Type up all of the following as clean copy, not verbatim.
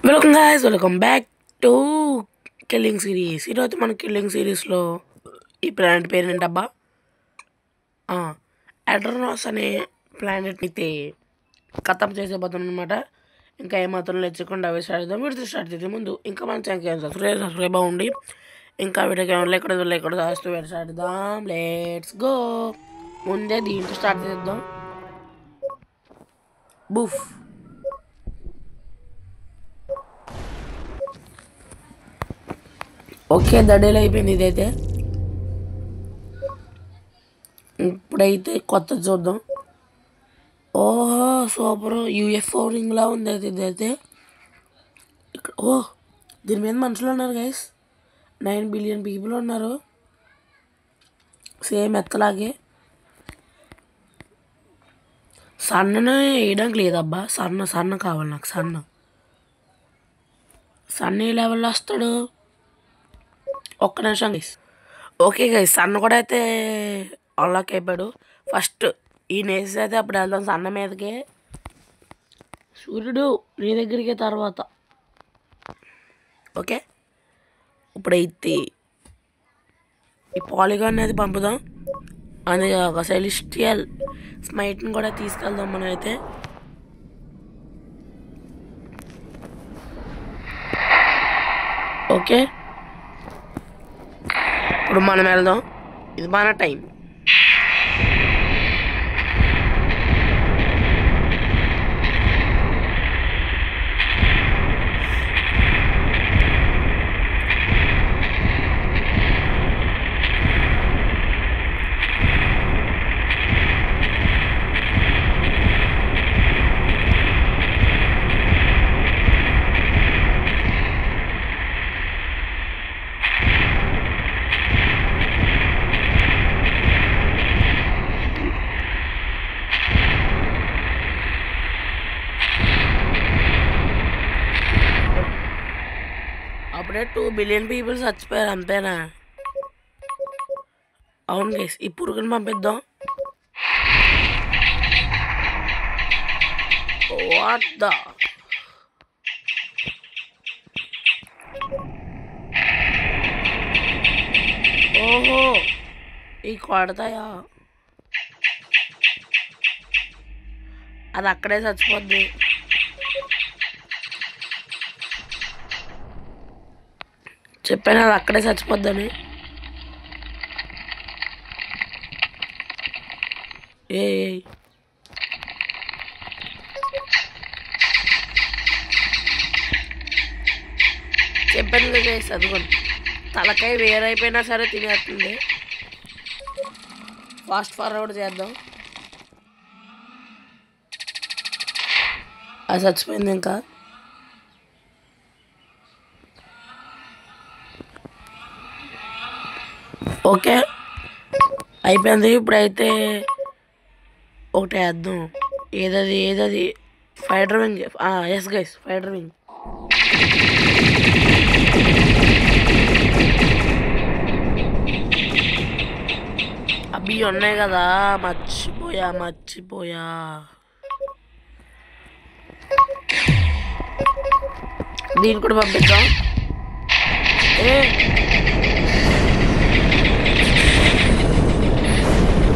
Welcome guys, welcome back to killing series. ఈరోజు మన killing సిరీస్లో ఈ ప్లానెట్ పేరు ఏంటబ్బా? అడ్రనాస్ అనే ప్లానెట్ని అయితే ఖతం చేసేపోతాం అనమాట. ఇంకా ఏమాత్రం లేచకుండా అవి స్టార్ట్ చేద్దాం. వీడితో స్టార్ట్ చేసే ముందు ఇంకా మన ఛానల్ సబ్స్క్రైబ్ అవ్వండి. ఇంకా వీడియోకి ఎక్కడ రాస్తూ స్టార్ట్ చేద్దాం. Let's go. ముందే దీంతో స్టార్ట్ చేద్దాం. బుఫ్. ఓకే, దడేలు అయిపోయింది ఇదైతే. ఇప్పుడైతే కొత్త చూద్దాం. ఓహో, సూపర్ యూఎఫ్ఓ రింగ్లా ఉంది అయితే ఇదైతే. ఇక్కడ దీని మీద మనుషులు ఉన్నారు గైస్. 9 బిలియన్ పీపుల్ ఉన్నారు, సేమ్ ఎత్తలాగే. సన్నను వేయడానికి లేదబ్బా. సన్న కావాలి నాకు. సన్న ఏ లెవెల్లో వస్తాడు? ఒక్క నిమిషం గైస్. ఓకే గైస్, సన్న కూడా అయితే అన్లాక్ అయిపోయాడు. ఫస్ట్ ఈ నేసి అయితే అప్పుడు వెళ్దాం సన్న మీదకి. సూర్యుడు నీ దగ్గరికి తర్వాత. ఓకే, ఇప్పుడైతే ఈ పాలిగాన్ అనేది పంపుదాం. అందుకే ఒక సెలిస్టియల్ స్మైట్ని కూడా తీసుకెళ్దాం మనం అయితే. ఓకే, ఇప్పుడు మనం వెళ్దాం. ఇది మన టైం. అప్పుడే 2 బిలియన్ పీపుల్ చచ్చిపోయారు, అంతేనా? అవును గైస్, ఈ పురుగుని పంపిద్దాం. వాట్ ద ఓహో, ఈ కొడతాయా? అది అక్కడే చచ్చిపోద్ది. చెప్పాను అది అక్కడే చచ్చిపోద్దని. ఏ చెప్పాను కదా, చదువుకోండి. తలకాయ వేరైపోయినా సరే తినేస్తుంది. ఫాస్ట్ ఫార్వర్డ్ చేద్దాం. అది చచ్చిపోయింది. ఇంకా ఓకే అయిపోయింది. ఇప్పుడైతే ఒకటి వేద్దాం. ఏదది fighter wing. Yes guys, fighter wing. అవి ఉన్నాయి కదా, మర్చిపోయా. దీన్ని కూడా పంపిద్దాం.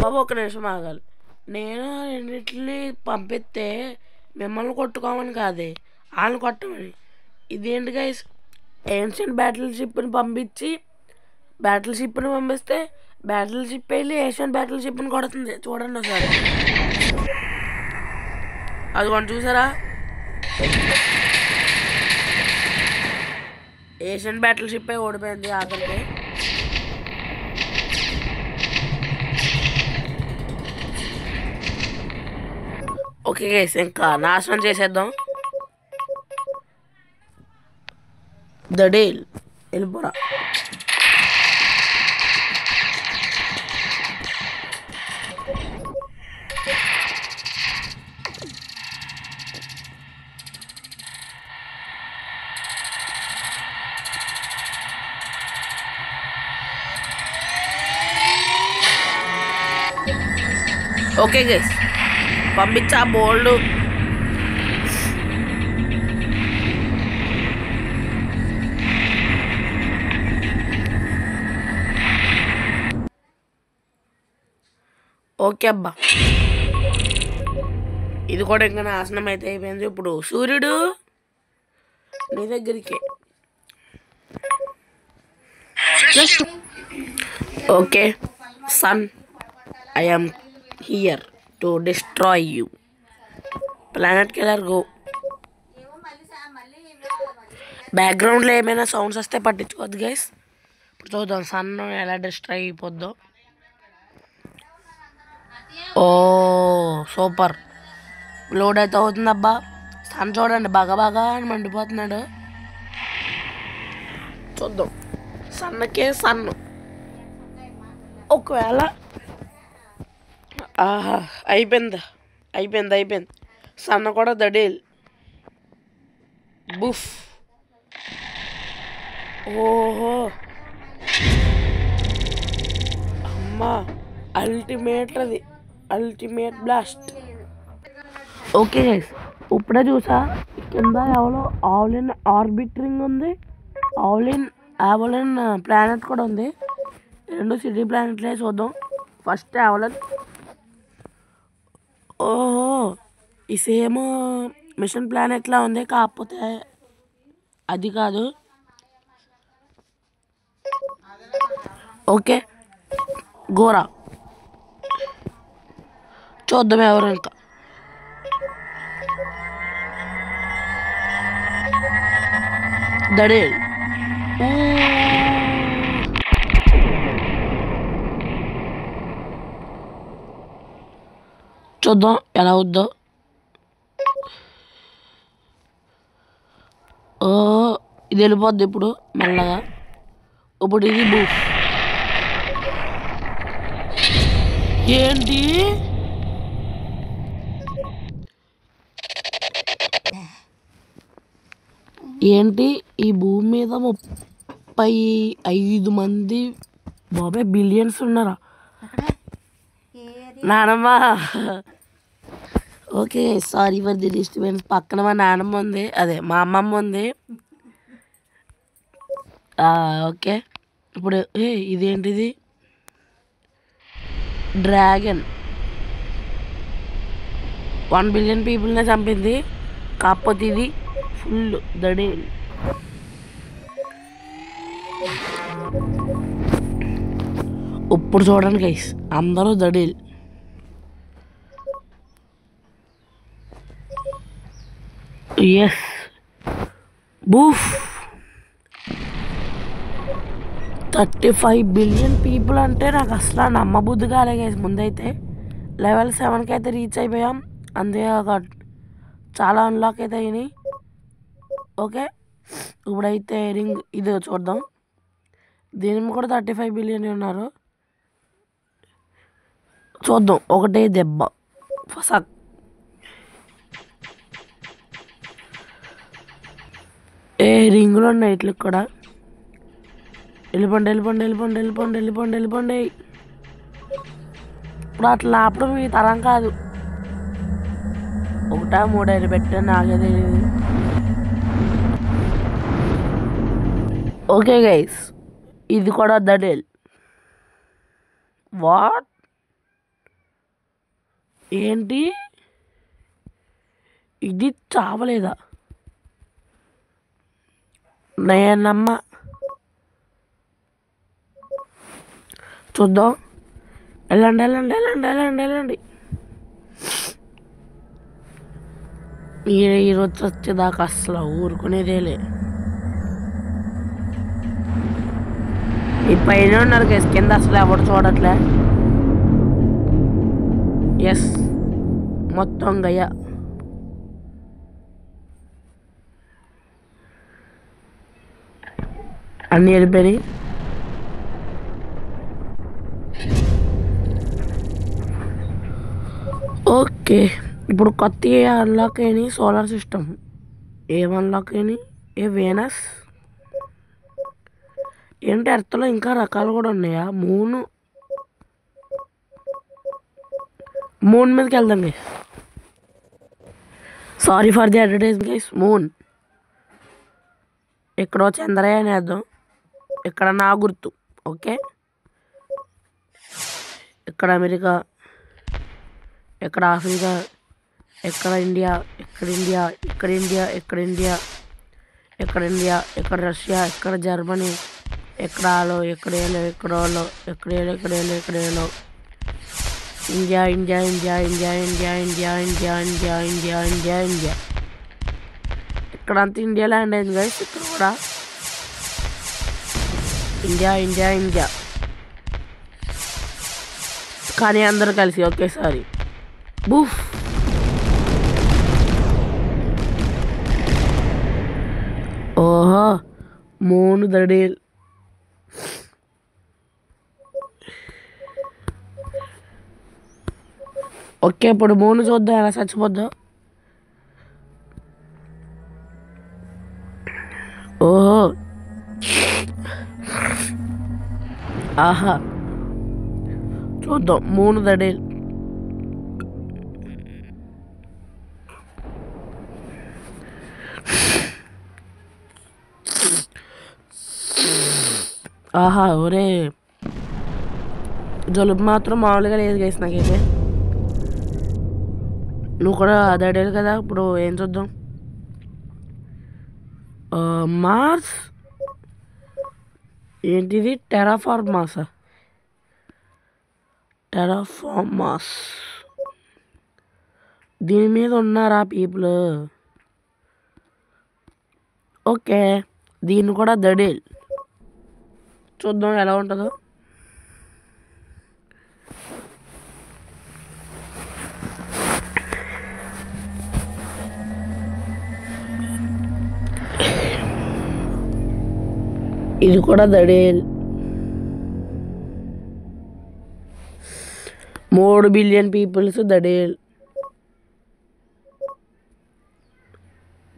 బాబు ఒక నిమిషం ఆగాలి. నేను రెండింటిని పంపిస్తే మిమ్మల్ని కొట్టుకోమని కాదే, వాళ్ళని కొట్టమని. ఇదేంటి గైస్, ఏన్షియన్ బ్యాటిల్ షిప్ని పంపిస్తే బ్యాటిల్ షిప్ వెళ్ళి ఏషియన్ బ్యాటిల్ షిప్ని కొడుతుంది. చూడండి ఒకసారి. అది కొంచెం చూసారా? ఏషియన్ బ్యాటిల్ షిప్ ఓడిపోయింది ఆఖరికి. ఓకే గైస్, ఇంకా నాశనం చేసేద్దాం. దడేల్ వెళ్ళిపోరా. ఓకే గైస్, పంపించా బోల్డ్. ఓకే అబ్బా, ఇది కూడా ఇంకా నాశనం అయితే అయిపోయింది. ఇప్పుడు సూర్యుడు నీ దగ్గరికి. Okay sun, I am here to destroy you. Planet killer go. బ్యాక్గ్రౌండ్లో ఏమైనా సౌండ్స్ వస్తే పట్టించుకోవద్దు గైస్. ఇప్పుడు చూద్దాం సన్ ఎలా డిస్ట్రాయ్ అయిపోద్దో. ఓ సూపర్, లోడ్ అయితే అవుతుంది అబ్బా. సన్ చూడండి బాగా బాగా అని మండిపోతున్నాడు. చూద్దాం సన్నకే సన్ను. ఒకవేళ ఆహా అయిపోయింది అయిపోయింది అయిపోయింది. సన్న కూడా దడేల్ బుఫ్. ఓహో అమ్మా, అల్టిమేట్, అది అల్టిమేట్ బ్లాస్ట్. ఓకే గైస్, ఇప్పుడే చూసా కింద ఎవరో ఆవ్లిన్ ఆర్బిట్రింగ్ ఉంది, ఆవ్లిన్ ప్లానెట్ కూడా ఉంది. రెండు సిటీ ప్లానెట్లే చూద్దాం. ఫస్ట్ ఆవ్లిన్. ఓహో ఈ సేమ్ మిషన్ ప్లానెట్లా ఉంది, కాకపోతే అది కాదు. ఓకే గోరా, చూద్దాం ఎవరు ఇంకా. దడేల్. చూద్దాం ఎలా అవుద్దో. ఓ ఇది వెళ్ళిపోద్ది ఇప్పుడు మెల్లగా. ఇప్పుడు ఇది బూఫ్. ఏంటి ఏంటి ఈ భూమి మీద 35 మంది బాబాయ్ బిలియన్స్ ఉన్నారా నానమ్మ? Okay sorry for the disturbance. పక్కన మా నానమ్మ ఉంది, అదే మా అమ్మమ్మ ఉంది. ఓకే ఇప్పుడు ఇదేంటిది? డ్రాగన్ 1 బిలియన్ పీపుల్నే చంపింది, కాకపోతే ఇది ఫుల్ దడేల్. ఇప్పుడు చూడండి గైస్, అందరూ దడేల్. ఎస్ బూఫ్. 35 బిలియన్ పీపుల్ అంటే నాకు అసలు నమ్మబుద్ధి కాలే గైస్. ముందైతే లెవెల్ 7కి అయితే రీచ్ అయిపోయాం, అంతే చాలా అన్లాక్ అయితే అయినాయి. ఓకే ఇప్పుడైతే రింగ్ ఇది చూద్దాం. దీని కూడా 35 బిలియన్ ఉన్నారు. చూద్దాం ఒకటే దెబ్బ ఫసక్. రింగులు ఉన్నాయి ఇట్లకి కూడా. వెళ్ళిపోండి వెళ్ళిపోండి వెళ్ళిపోండి వెళ్ళిపోండి వెళ్ళిపోండి వెళ్ళిపోండి. ఇప్పుడు అట్లా ఆపడం ఈ తరం కాదు. 1 3 పెట్టా నాకే తెలియదు. ఓకే గైస్, ఇది కూడా దడేల్. వాట్ ఏంటి ఇది చావలేదా? నేనమ్మ చూద్దాం. వెళ్ళండి వెళ్ళండి వెళ్ళండి వెళ్ళండి వెళ్ళండి. ఈరోజు వచ్చేదాకా అసలు ఊరుకునేదేలే. ఈ పైన ఉన్నారు గైస్, కింద అసలు ఎవరు చూడట్లే. ఎస్ మొత్తం గయ్య. అన్నీ వెళ్ళిపోయినాయి. ఓకే ఇప్పుడు కొత్త అన్లాక్ అయినాయి. సోలార్ సిస్టమ్ ఏం అన్లాక్ అయినాయి? వీనస్ ఏంటి? ఎర్త్లో ఇంకా రకాలు కూడా ఉన్నాయా? మూన్ మీదకి వెళ్దాం guys. Sorry for the advertise guys. Moon ఎక్కడో చంద్రయాన్ వేద్దాం. ఇక్కడ నా గుర్తు. ఓకే ఇక్కడ అమెరికా, ఎక్కడ ఆఫ్రికా, ఎక్కడ ఇండియా, ఎక్కడ ఇండియా, ఎక్కడ ఇండియా, ఎక్కడ ఇండియా, ఎక్కడ ఇండియా, ఎక్కడ రష్యా, ఎక్కడ జర్మనీ, ఎక్కడ ఆలో, ఎక్కడ ఏలో, ఎక్కడ ఓలో, ఎక్కడ ఏలో, ఎక్కడ ఏలో, ఎక్కడ ఏలో, India India India India India India India India India India India. ఇక్కడంతా ఇండియా ల్యాండ్ అయింది గైస్. ఇక్కడ కూడా ఇండియా ఇండియా ఇండియా, కానీ అందరూ కలిసి ఒకేసారి బూఫ్. ఓహో, మూన్ దడేల్. ఓకే, ఇప్పుడు మూన్ చూద్దాం ఎలా చచ్చిపోద్దాం. ఓహో, ఆహా, చూద్దాం మూన్ దడేల్. ఆహా, ఒరే జలుబు మాత్రం మామూలుగా లేదు గైస్ నాకైతే. నువ్వు కూడా దడేలు కదా. ఇప్పుడు ఏం చూద్దాం. మార్స్ ఏంటిది? టెరాఫార్మాసా? టెరాఫార్మాస్ దీని మీద ఉన్నారా పీపుల్? ఓకే, దీన్ని కూడా దడేల్. చూద్దాం ఎలా ఉంటుందో. ఇది కూడా దడేల్. 3 బిలియన్ పీపుల్స్ దడేల్.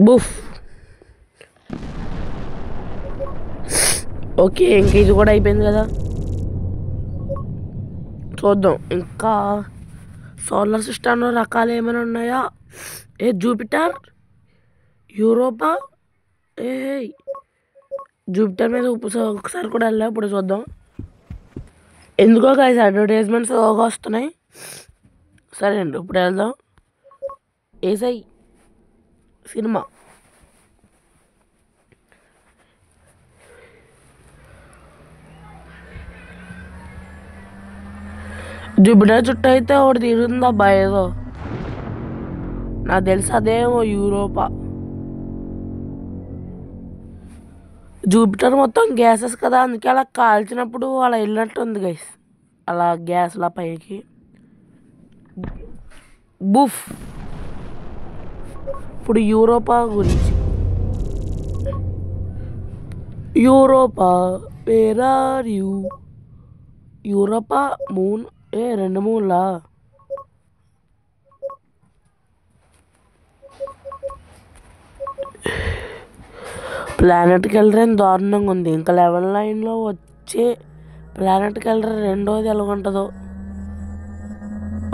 బుఫ్. ఓకే, ఇంక ఇది కూడా అయిపోయింది కదా. చూద్దాం ఇంకా సోలార్ సిస్టంలో రకాలు ఏమైనా ఉన్నాయా? Jupiter, Europa. జూపిటర్ మీద ఒకసారి కూడా వెళ్ళా. ఇప్పుడు చూద్దాం. ఎందుకో గైస్ అడ్వర్టైజ్మెంట్స్ వస్తున్నాయి. సరే అండి, ఇప్పుడు వెళ్దాం. ఏసై సినిమా. జూపిటర్ చుట్టూ అయితే ఒకటి తిరుగుతుందబ్బా ఏదో. నాకు తెలుసు అదేమో యూరోపా. జూపిటర్ మొత్తం గ్యాసెస్ కదా, అందుకే అలా కాల్చినప్పుడు అలా వెళ్ళినట్టుంది గైస్. అలా గ్యాస్లా పైకి. బుఫ్. ఇప్పుడు యూరోపా గురించి. Europa, where are you? Europa moon. 2 మూన్లా? ప్లానెట్కి వెళ్ళరే దారుణంగా ఉంది. ఇంకా 11 వచ్చే ప్లానెట్కి వెళ్ళరే రెండోది ఎలాగుంటుందో.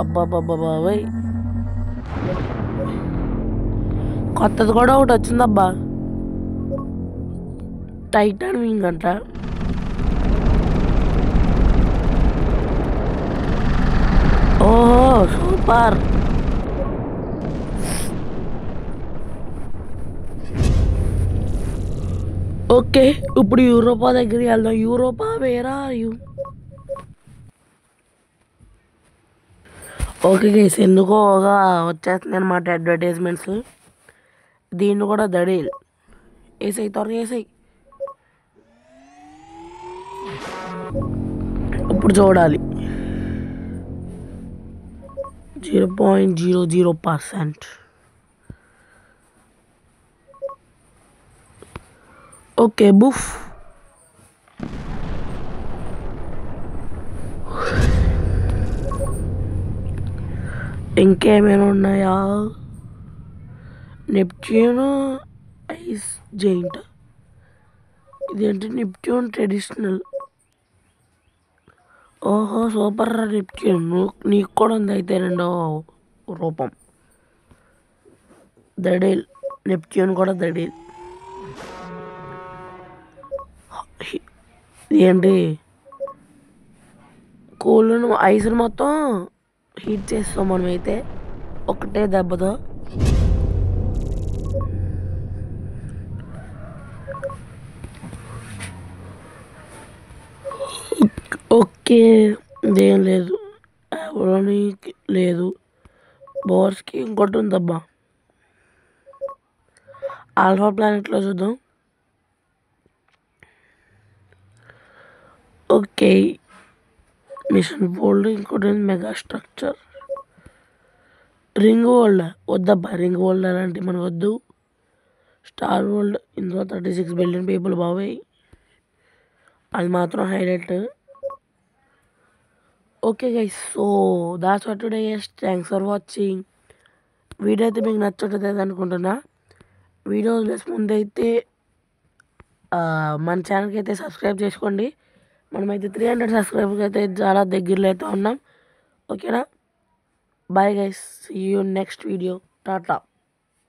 అబ్బాబ్బాబాయ్, కొత్తది కూడా ఒకటి వచ్చిందబ్బా, టైటాన్ వింగ్ అంట. ఓహో, సూపర్. ఓకే, ఇప్పుడు యూరోపా దగ్గరికి వెళ్దాం. Europa, where are you? Okay guys, ఎందుకోగా వచ్చేస్తుంది అనమాట అడ్వర్టైజ్మెంట్స్. దీన్ని కూడా దడేల్. వేసాయి, త్వరగా వేసాయి. ఇప్పుడు చూడాలి. 0.00%. ఓకే, బుఫ్. ఇంకేమైనా ఉన్నాయా? Neptune ice giant. ఇదేంటి? Neptune traditional. ఓహో, సూపర్ నెప్ట్యూన్. నీకు కూడా ఉంది అయితే రెండో రూపం. దడేల్. నెప్ట్యూన్ కూడా దడేల్. ఏంటి? కూల్ ఐస్ని మొత్తం హీట్ చేస్తాం మనమైతే ఒకటే దెబ్బతో. ఓకే, ఇదేం లేదు, ఎవరికి లేదు, బోర్స్కి ఇంకోటి ఉందబ్బా. ఆల్ఫా ప్లానెట్లో చూద్దాం. ఓకే, మిషన్ వరల్డ్, ఇంకోటి మెగా స్ట్రక్చర్. రింగ్ వరల్డ్ వద్దబ్బా, రింగ్ వరల్డ్ అలాంటివి మనకు వద్దు. స్టార్ వరల్డ్, ఇందులో 36 బిలియన్ పీపుల్ బాబాయ్, అది మాత్రం highlight. Okay guys, so that's for today guys. Thanks for watching. Video అయితే మీకు నచ్చట్లేదు అనుకుంటున్నా. వీడియో ముందైతే మన ఛానల్కి అయితే సబ్స్క్రైబ్ చేసుకోండి. మనమైతే 300 సబ్స్క్రైబర్కి అయితే చాలా దగ్గరలో అయితే ఉన్నాం. ఓకేనా, bye guys, see you next video, Tata.